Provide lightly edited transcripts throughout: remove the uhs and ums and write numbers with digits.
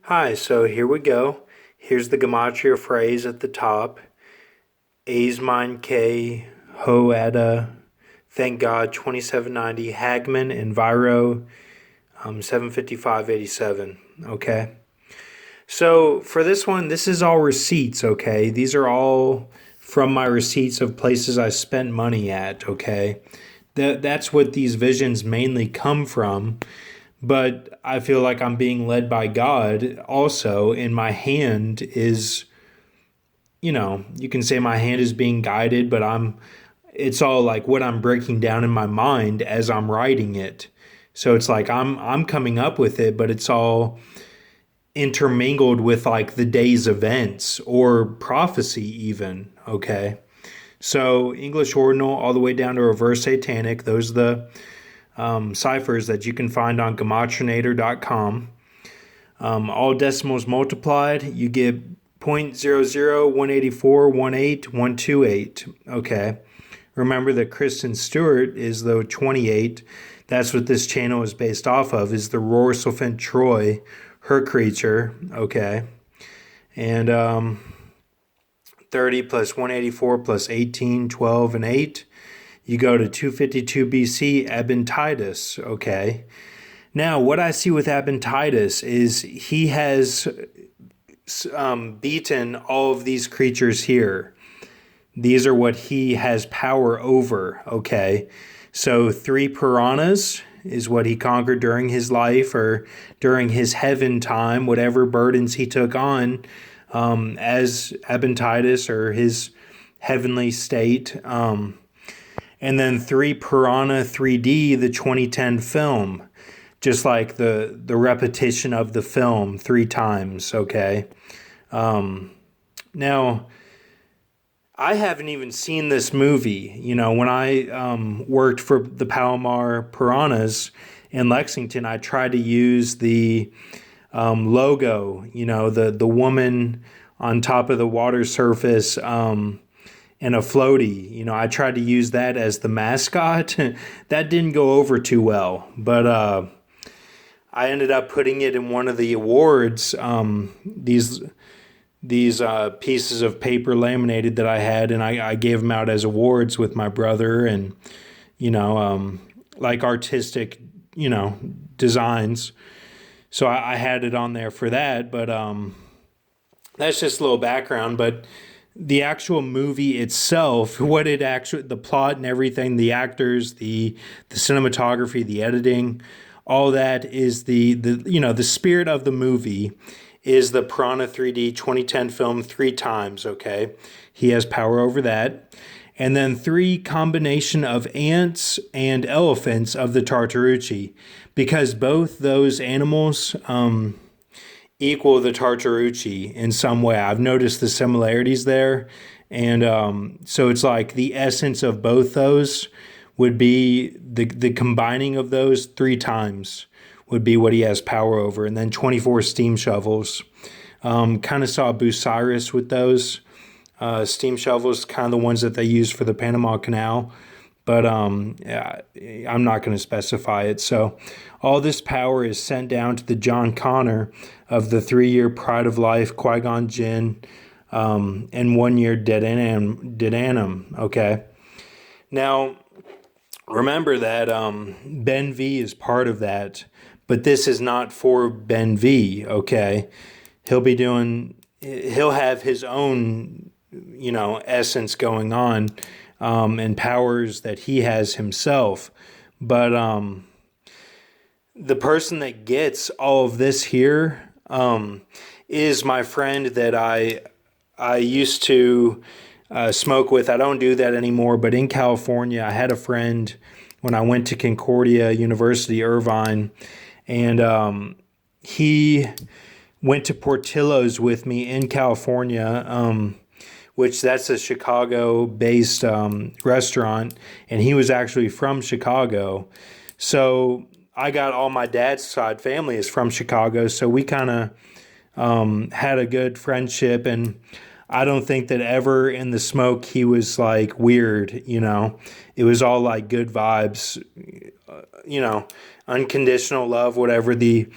Hi, so here we go. Here's the gematria phrase at the top. A's mine K, Hoada, thank God, 2790, Hagman, Enviro, 75587. Okay. So for this one, this is all receipts, okay? These are all from my receipts of places I spent money at, okay? That's what these visions mainly come from. But I feel like I'm being led by God also, and my hand is, you can say my hand is being guided, but it's all like what I'm breaking down in my mind as I'm writing it. So it's like I'm coming up with it, but it's all intermingled with like the day's events or prophecy even, okay? So English ordinal all the way down to reverse satanic, those are the ciphers that you can find on gematrinator.com. All decimals multiplied, you get 0.0018418128. Okay. Remember that Kristen Stewart is the 28. That's what this channel is based off of, is the Roar Sylphant Troy, her creature. Okay. And 30 plus 184 plus 18, 12, and 8. You go to 252 BC, Abantidas. Okay. Now, what I see with Abantidas is he has beaten all of these creatures here. These are what he has power over, okay? So 3 piranhas is what he conquered during his life or during his heaven time, whatever burdens he took on as Abantidas or his heavenly state. And then 3 Piranha 3D, the 2010 film, just like the repetition of the film 3 times, okay? Now, I haven't even seen this movie. When I worked for the Palomar Piranhas in Lexington, I tried to use the logo, the woman on top of the water surface and a floaty. I tried to use that as the mascot. That didn't go over too well, but I ended up putting it in one of the awards. These pieces of paper laminated that I had, and I gave them out as awards with my brother, and like artistic, designs. So I had it on there for that, but that's just a little background. But the actual movie itself, the plot and everything, the actors, the cinematography, the editing, all that is the spirit of the movie is the Piranha 3D 2010 film 3 times, okay? He has power over that. And then 3 combination of ants and elephants of the Tartarucci, because both those animals equal the Tartarucci in some way. I've noticed the similarities there. And so it's like the essence of both those would be the combining of those 3 times would be what he has power over. And then 24 steam shovels. Kind of saw Bucyrus with those steam shovels, kind of the ones that they use for the Panama Canal. But yeah, I'm not going to specify it. So all this power is sent down to the John Connor of the 3-year Pride of Life, Qui-Gon Jinn, and 1-year Dedanum. Okay. Now, remember that Ben V is part of that, but this is not for Ben V, okay? He'll have his own, essence going on and powers that he has himself. But the person that gets all of this here is my friend that I used to smoke with. I don't do that anymore, but in California, I had a friend when I went to Concordia University, Irvine, and he went to Portillo's with me in California, which that's a Chicago-based restaurant, and he was actually from Chicago. So I got all my dad's side family is from Chicago, so we kind of had a good friendship, and I don't think that ever in the smoke he was like weird, It was all like good vibes, unconditional love, whatever the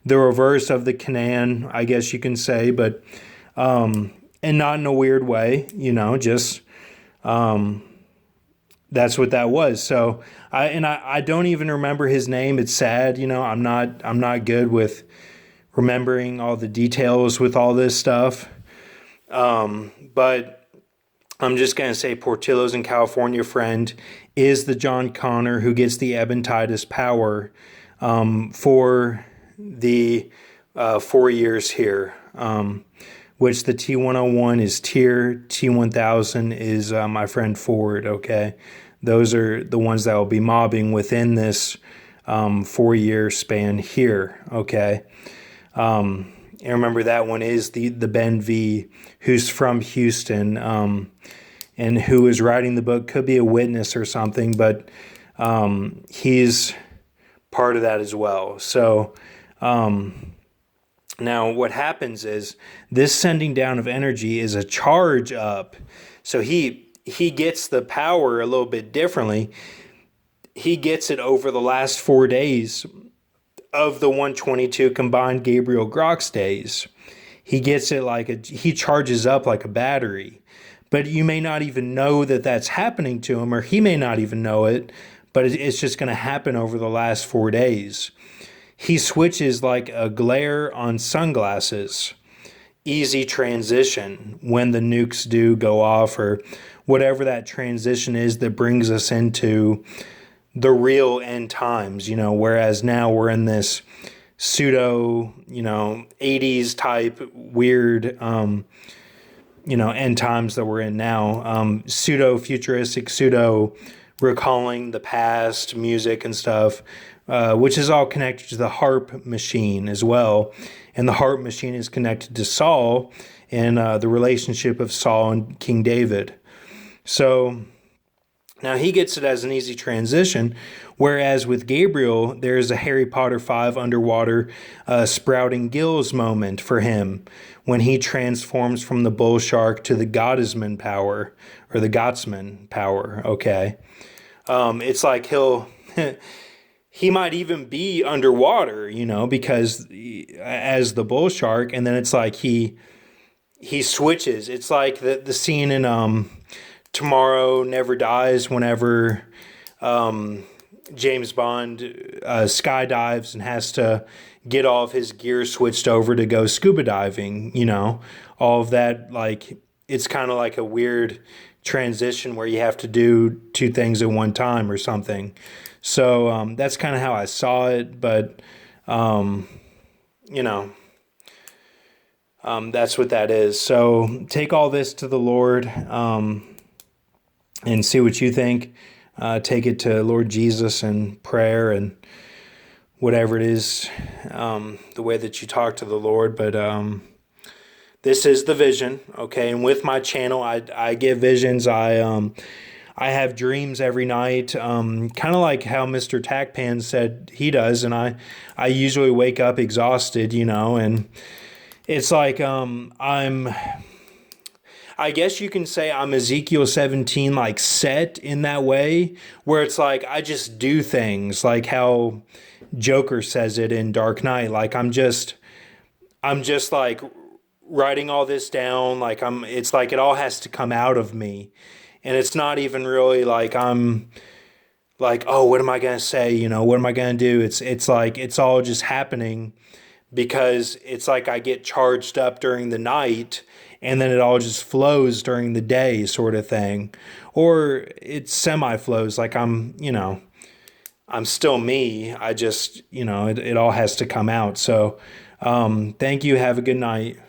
the reverse of the Canaan, I guess you can say, but and not in a weird way, just that's what that was. So I don't even remember his name. It's sad, I'm not good with remembering all the details with all this stuff. But I'm just gonna say Portillo's in California friend is the John Connor who gets the Abantidas power for the 4 years here. Which the T101 is Tier, T1000 is my friend Ford, okay? Those are the ones that will be mobbing within this 4 year span here, okay? And remember that one is the Ben V, who's from Houston, and who is writing the book, could be a witness or something, but he's part of that as well. So, now, what happens is this sending down of energy is a charge up. So he gets the power a little bit differently. He gets it over the last 4 days of the 122 combined Gabriel Grox days. He gets it he charges up like a battery. But you may not even know that that's happening to him, or he may not even know it, but it's just going to happen over the last 4 days. He switches like a glare on sunglasses. Easy transition when the nukes do go off, or whatever that transition is that brings us into the real end times, whereas now we're in this pseudo, 80s type weird, end times that we're in now. Pseudo futuristic, pseudo recalling the past, music and stuff. Which is all connected to the harp machine as well. And the harp machine is connected to Saul and the relationship of Saul and King David. So now he gets it as an easy transition, whereas with Gabriel, there's a Harry Potter 5 underwater sprouting gills moment for him when he transforms from the bull shark to the Gottesman power, or the Gottsman power, okay? It's like he might even be underwater, because as the bull shark, and then it's like he switches. It's like the scene in Tomorrow Never Dies, whenever James Bond skydives and has to get all of his gear switched over to go scuba diving, all of that, it's kind of like a weird transition where you have to do two things at one time or something. So that's kind of how I saw it, but that's what that is. So take all this to the Lord and see what you think. Take it to Lord Jesus in prayer and whatever it is, the way that you talk to the Lord. But this is the vision, okay? And with my channel, I give visions. I have dreams every night, kind of like how Mr. Tackpan said he does, and I usually wake up exhausted, and it's like I guess you can say I'm Ezekiel 17, set in that way, where it's like I just do things, like how Joker says it in Dark Knight, I'm just writing all this down, it's like it all has to come out of me. And it's not even really I'm oh, what am I going to say? What am I going to do? It's like it's all just happening because it's like I get charged up during the night and then it all just flows during the day sort of thing. Or it semi-flows, I'm still me. I just, it all has to come out. So thank you. Have a good night.